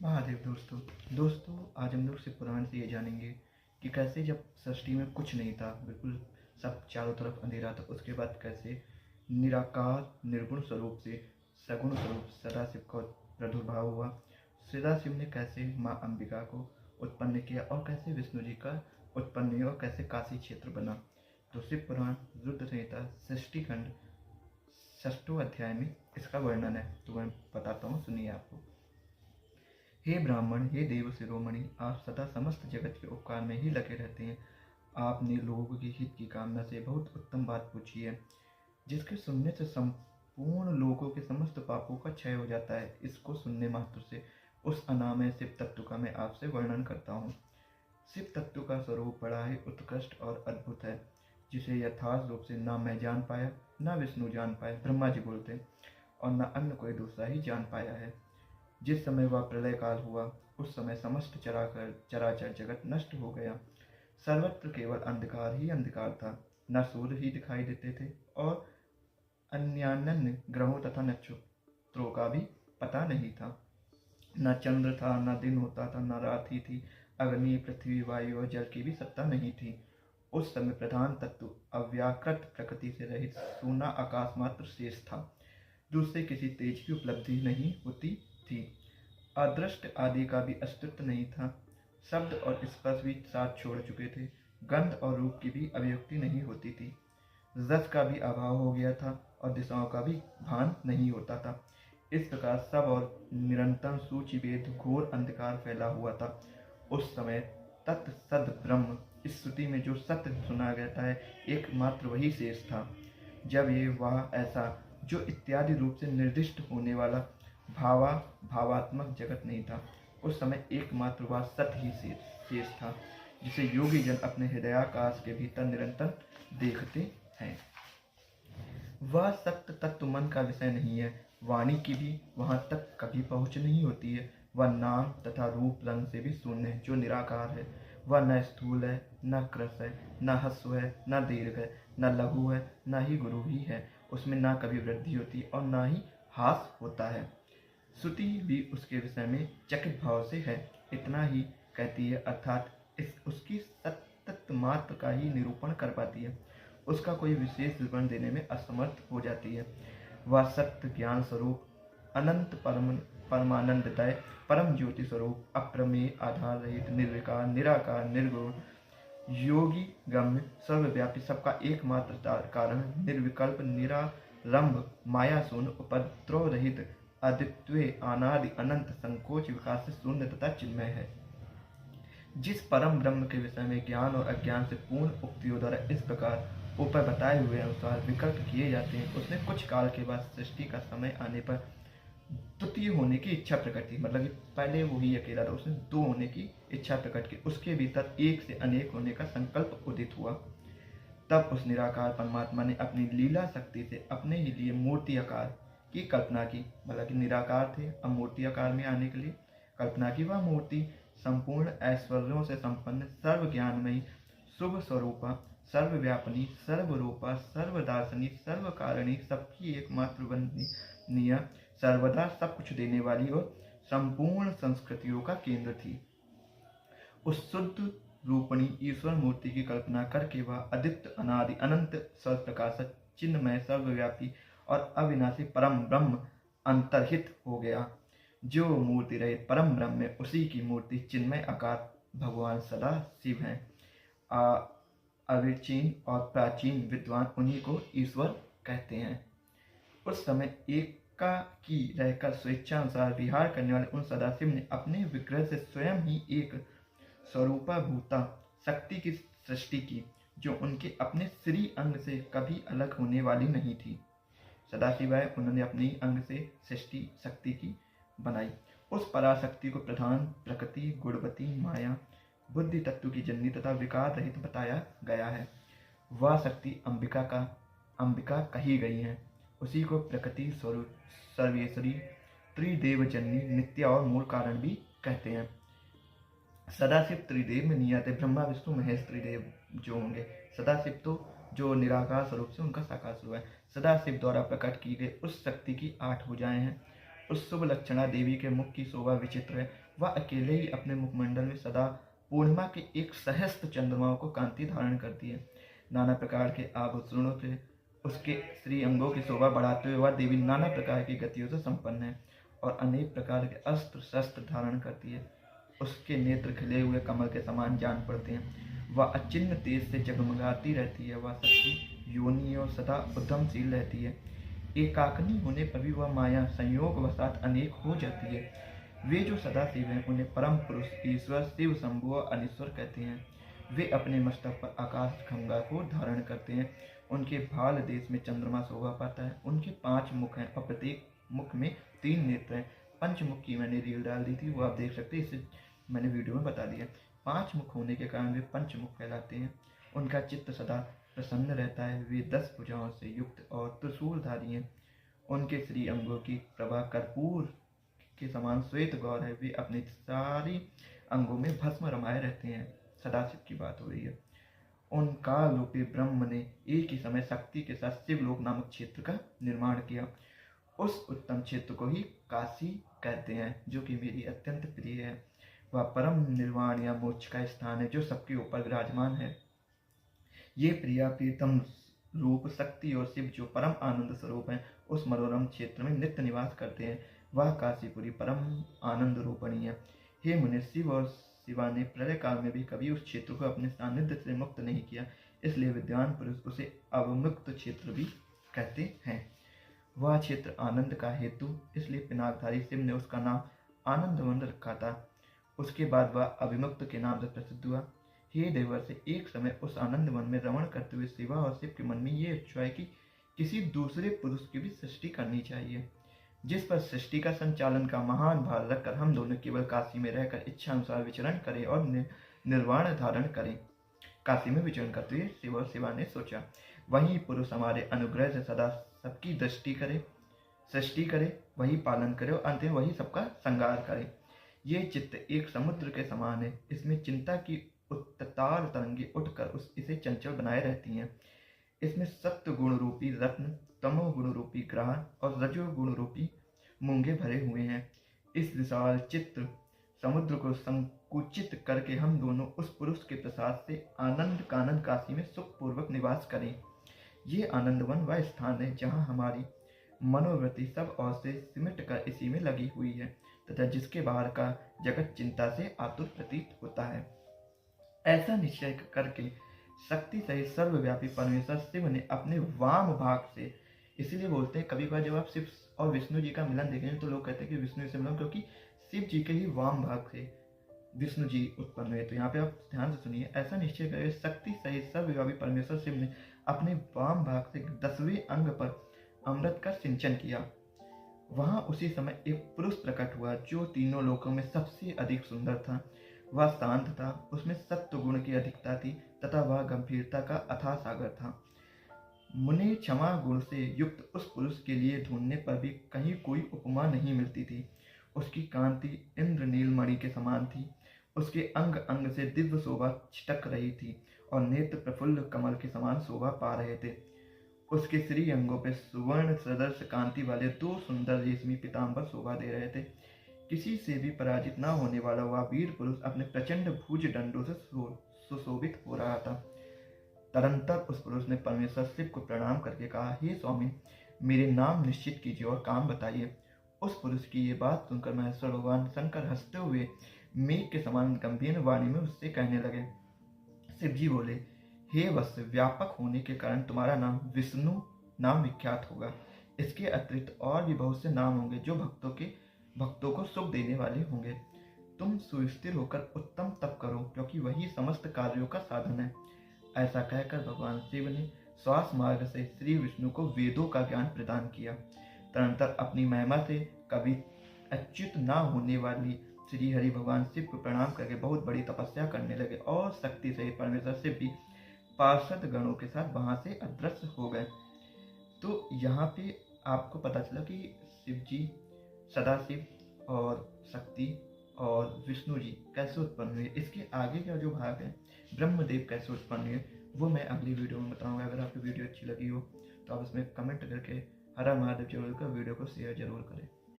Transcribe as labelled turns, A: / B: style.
A: महादेव दोस्तों आज हम लोग शिव पुराण से ये जानेंगे कि कैसे जब सृष्टि में कुछ नहीं था, बिल्कुल सब चारों तरफ अंधेरा था, उसके बाद कैसे निराकार निर्गुण स्वरूप से सगुण स्वरूप सदाशिव का प्रादुर्भाव हुआ। सदाशिव ने कैसे माँ अंबिका को उत्पन्न किया और कैसे विष्णु जी का उत्पन्न हुआ और कैसे काशी क्षेत्र बना। तो शिव पुराण रुद्र संहिता सृष्टि खंड 6वें अध्याय में इसका वर्णन है। तो मैं बताता हूँ, सुनिए आपको। हे ब्राह्मण, हे देव शिरोमणि, आप सदा समस्त जगत के उपकार में ही लगे रहते हैं। आपने लोगों के हित की कामना से बहुत उत्तम बात पूछी है, जिसके सुनने से संपूर्ण लोगों के समस्त पापों का क्षय हो जाता है। इसको सुनने मात्र से उस अनामय शिव तत्व का मैं आपसे वर्णन करता हूँ। शिव तत्व का स्वरूप बड़ा ही उत्कृष्ट और अद्भुत है, जिसे यथार्थ रूप से न मैं जान पाया, न विष्णु जान पाए, ब्रह्मा जी बोलते, और न अन्य कोई दूसरा ही जान पाया है। जिस समय वह प्रलय काल हुआ, उस समय समस्त चराचर जगत नष्ट हो गया। सर्वत्र केवल अंधकार ही अंधकार था। न सूर्य ही दिखाई देते थे और अन्यान्य ग्रहों तथा नक्षत्रों का भी पता नहीं था। न चंद्र था, न दिन होता था, न रात ही थी। अग्नि, पृथ्वी, वायु और जल की भी सत्ता नहीं थी। उस समय प्रधान तत्व अव्याकृत प्रकृति से रहित सोना आकाश मात्र शेष था। दूसरे किसी तेज की उपलब्धि नहीं होती थी। अदृष्ट आदि का भी अस्तित्व नहीं था। शब्द और स्पर्श भी साथ छोड़ चुके थे। गंध और रूप की भी अभिव्यक्ति नहीं होती थी। रस का भी अभाव हो गया था और दिशाओं का भी भान नहीं होता था। इस प्रकार सब और निरंतर सूचिभेद घोर अंधकार फैला हुआ था। उस समय तत् सद ब्रह्म, इस श्रुति में जो सत्य सुना गया है, एकमात्र वही शेष था। जब ये वह ऐसा जो इत्यादि रूप से निर्दिष्ट होने वाला भावात्मक जगत नहीं था, उस समय एकमात्र वह सत्य ही शेष था, जिसे योगी जन अपने हृदयाकाश के भीतर निरंतर देखते हैं। वह सत्य तत्व मन का विषय नहीं है। वाणी की भी वहां तक कभी पहुंच नहीं होती है। वह नाम तथा रूप रंग से भी शून्य है, जो निराकार है। वह न स्थूल है, न क्रस है, न ह्रस्व है, न दीर्घ है, न लघु है, न ही गुरु ही है। उसमें न कभी वृद्धि होती और न ही ह्रास होता है। श्रुति भी उसके विषय में चकित भाव से है, इतना ही कहती है, अर्थात उसकी सत्य मात्र का ही निरूपण कर पाती है। उसका कोई विशेष विवरण देने में असमर्थ हो जाती है। वह सत्य ज्ञान स्वरूप, अनंत परमानंदमय, परम ज्योति स्वरूप, अप्रमेय, आधार रहित, निर्विकार, निराकार, निर्गुण, योगी गम्य, सर्वव्यापी, सबका एकमात्र कारण, निर्विकल्प, निरारंभ, माया शून्य, उपद्रव रहित, अद्वितीय, अनादि, अनंत, संकोच विकास से शून्य तथा चिन्मय है। जिस परम ब्रह्म के विषय में ज्ञान और अज्ञान से पूर्ण उक्तियों द्वारा इस प्रकार ऊपर बताए हुए अनुसार विकल्प किए जाते हैं, उसने कुछ काल के बाद सृष्टि का समय आने पर द्वितीय होने की इच्छा प्रकट की। मतलब कि पहले वो ही अकेला था, उसने दो होने की इच्छा प्रकट की। उसके भीतर एक से अनेक होने का संकल्प उदित हुआ। तब उस निराकार परमात्मा ने अपनी लीला शक्ति से अपने ही लिए मूर्ति आकार की कल्पना की। मतलब कि निराकार थे, अब मूर्ति आकार में आने के लिए कल्पना की। वह मूर्ति संपूर्ण ऐश्वर्यों से संपन्न, सर्व ज्ञानमयी, शुभ स्वरूपा, सर्वव्यापिनी, सर्वरूपा, सर्वदार्शनी, सर्वकारिणी, सबकी एकमात्र वंदनीय, सर्वदा सब कुछ देने वाली और संपूर्ण संस्कृतियों का केंद्र थी। उस शुद्ध रूपणी ईश्वर मूर्ति की कल्पना करके वह अद्वितीय, अनादि, अनंत, सर्वप्रकाशक, चिन्मय, सर्वव्यापी और अविनाशी परम ब्रह्म अंतर्हित हो गया। जो मूर्ति रहित परम ब्रह्म में, उसी की मूर्ति चिन्मय आकार भगवान सदा शिव हैं। अविचीन और प्राचीन विद्वान उन्हीं को ईश्वर कहते हैं। उस समय एका की रहकर स्वेच्छानुसार विहार करने वाले उन सदाशिव ने अपने विग्रह से स्वयं ही एक स्वरूपा भूता शक्ति की सृष्टि की, जो उनके अपने श्री अंग से कभी अलग होने वाली नहीं थी। सदाशिवाय उन्होंने अपने अंग से सृष्टि शक्ति की बनाई। उस पराशक्ति को प्रधान प्रकृति, गुणवती, माया, बुद्धि तत्व की जननी तथा विकार रहित बताया गया है। वह शक्ति अंबिका कही गई है। उसी को प्रकृति स्वरूप, सर्वेश्वरी, त्रिदेव जननी, नित्या और मूल कारण भी कहते हैं। सदाशिव त्रिदेव में नहीं आते। ब्रह्मा विष्णु महेश त्रिदेव जो होंगे, सदाशिव तो जो निराकार स्वरूप से उनका साकार स्वरूप है। सदाशिव द्वारा प्रकट की गई उस शक्ति की 8 भुजाएं हैं। उस शुभ लक्षणा देवी के मुख की शोभा विचित्र है। वह अकेले ही अपने मुखमंडल में सदा पूर्णिमा के एक सहस्त्र चंद्रमाओं को कांति धारण करती है। नाना प्रकार के आभूषणों से उसके श्री अंगों की शोभा बढ़ाते हुए वह देवी नाना प्रकार की गतियों से संपन्न है और अनेक प्रकार के अस्त्र शस्त्र धारण करती है। उसके नेत्र खिले हुए कमल के समान जान पड़ते हैं। वह अचिन्ह तेज से जगमगाती रहती है। वह सबकी योनि और सदा उद्यमशील रहती है। एकाकिनी होने पर भी वह माया संयोग वसात अनेक हो जाती है। वे जो सदा शिव हैं उन्हें परम पुरुष ईश्वर शिव शंभु और अनीश्वर कहते हैं। वे अपने मस्तक पर आकाश गंगा को धारण करते हैं। उनके भाल देश में चंद्रमा शोभा पाता है। उनके 5 मुख हैं और प्रत्येक मुख में 3 नेत्र हैं। पंचमुख की मैंने रील डाल दी थी, वो आप देख सकते हैं, इसे मैंने वीडियो में बता दिया। 5 मुख होने के कारण वे पंचमुख कहलाते हैं। उनका चित्त सदा प्रसन्न रहता है। वे 10 भुजाओं से युक्त और त्रिशूलधारी हैं। उनके श्री अंगों की प्रभा कर्पूर के समान श्वेत गौर है। वे अपने सारी अंगों में भस्म रमाए रहते हैं। सदाशिव की बात हो रही है। उन काल रूपी ब्रह्म ने एक ही समय शक्ति के साथ शिवलोक नामक क्षेत्र का निर्माण किया। उस उत्तम क्षेत्र को ही काशी कहते हैं, जो कि मेरी अत्यंत प्रिय है। वह परम निर्वाण या मोक्ष का स्थान है जो सबके ऊपर विराजमान है। ये प्रिया प्रीतम रूप शक्ति और शिव जो परम आनंद स्वरूप है उस मनोरम क्षेत्र में नित्य निवास करते हैं। वह काशीपुरी परम आनंद रूपणी है। हे मुनि, शिव और शिवा ने प्रलय काल में भी कभी उस क्षेत्र को अपने सानिध्य से मुक्त नहीं किया, इसलिए विद्वान पुरुष उसे अवमुक्त क्षेत्र भी कहते हैं। वह क्षेत्र आनंद का हेतु, इसलिए पिनाकधारी शिव ने उसका नाम आनंदवन रखा था। उसके बाद वह अविमुक्त के नाम से प्रसिद्ध हुआ। हे देवर्षि, एक समय उस आनंद वन में रमण करते हुए शिवा और शिव के मन में ये इच्छा है कि किसी दूसरे पुरुष की भी सृष्टि करनी चाहिए, जिस पर सृष्टि का संचालन का महान भार रखकर हम दोनों केवल काशी में रहकर इच्छा अनुसार विचरण करें और निर्वाण धारण करें। काशी में विचरण करते हुए शिव और शिवा ने सोचा, वही पुरुष हमारे अनुग्रह से सदा सबकी दृष्टि करे, सृष्टि करे, वही पालन करे और अंत में वही सबका संहार करे। ये चित्त एक समुद्र के समान है। इसमें चिंता की उत्ताल तरंगे उठकर इसे चंचल बनाए रहती हैं। इसमें सत्व गुण रूपी रत्न, तमो गुण रूपी ग्रहण और रजो गुण रूपी मूंगे भरे हुए हैं। इस विशाल चित्र समुद्र को संकुचित करके हम दोनों उस पुरुष के प्रसाद से आनंद कानंद काशी में सुखपूर्वक निवास करें। ये आनंदवन वह स्थान है जहाँ हमारी मनोवृत्ति सब ओर से सिमट कर इसी में लगी हुई है तथा जिसके बाहर का जगत चिंता से आतुर प्रतीत होता है। ऐसा निश्चय करके शक्ति सहित सर्वव्यापी परमेश्वर शिव ने अपने वाम भाग से, इसलिए बोलते हैं कभी कभार जब आप शिव और विष्णु जी का मिलन देखेंगे तो लोग कहते हैं कि विष्णु से मिलन, क्योंकि शिव जी के ही वाम भाग से विष्णु जी उत्पन्न हुए। तो यहाँ पे आप ध्यान से सुनिए, ऐसा निश्चय करके शक्ति सहित सर्वव्यापी परमेश्वर शिव ने अपने वाम भाग से 10वें अंग पर अमृत का सिंचन किया। वहां उसी समय एक पुरुष प्रकट हुआ जो तीनों लोकों में सबसे अधिक सुंदर था। वह शांत था, उसमें सत्व गुण की अधिकता थी तथा वह गंभीरता का अथाह सागर था। मुनि क्षमा गुण से युक्त उस पुरुष के लिए ढूंढने पर भी कहीं कोई उपमा नहीं मिलती थी। उसकी कांति इंद्र नीलमणि के समान थी। उसके अंग अंग से दिव्य शोभा छिटक रही थी और नेत्र प्रफुल्ल कमल के समान शोभा पा रहे थे। उसके श्री अंगों पर सुवर्ण सदृश कांति वाले 2 सुंदर रेशमी पीताम्बर शोभा दे रहे थे। किसी से भी पराजित न होने वाला वह वीर पुरुष अपने प्रचंड भुज दंडों से सुशोभित हो रहा था। तदंतर उस पुरुष ने परमेश्वर शिव को प्रणाम करके कहा, हे स्वामी, मेरे नाम निश्चित कीजिए और काम बताइए। उस पुरुष की ये बात सुनकर महेश्वर भगवान शंकर हंसते हुए मेघ के समान गंभीर वाणी में उससे कहने लगे। शिव जी बोले, हे वत्स, व्यापक होने के कारण तुम्हारा नाम विष्णु नाम विख्यात होगा। इसके अतिरिक्त और भी बहुत से नाम होंगे जो भक्तों को सुख देने वाले होंगे। तुम सुस्थिर होकर उत्तम तप करो, क्योंकि वही समस्त कार्यों का साधन है। ऐसा कहकर भगवान शिव ने श्वास मार्ग से श्री विष्णु को वेदों का ज्ञान प्रदान किया। तदनंतर अपनी महिमा से कभी अच्युत न होने वाली श्री हरि भगवान शिव को प्रणाम करके बहुत बड़ी तपस्या करने लगे और शक्ति सहित परमेश्वर शिव भी पार्षद गणों के साथ वहां से अदृश्य हो गए। तो यहाँ पे आपको पता चला कि शिव जी, सदाशिव और शक्ति और विष्णु जी कैसे उत्पन्न हुए। इसके आगे का जो भाग है, ब्रह्मदेव कैसे उत्पन्न हुए, वो मैं अगली वीडियो में बताऊंगा। अगर आपको वीडियो अच्छी लगी हो तो आप इसमें कमेंट करके हर हर महादेव जरूर कर वीडियो को शेयर जरूर करें।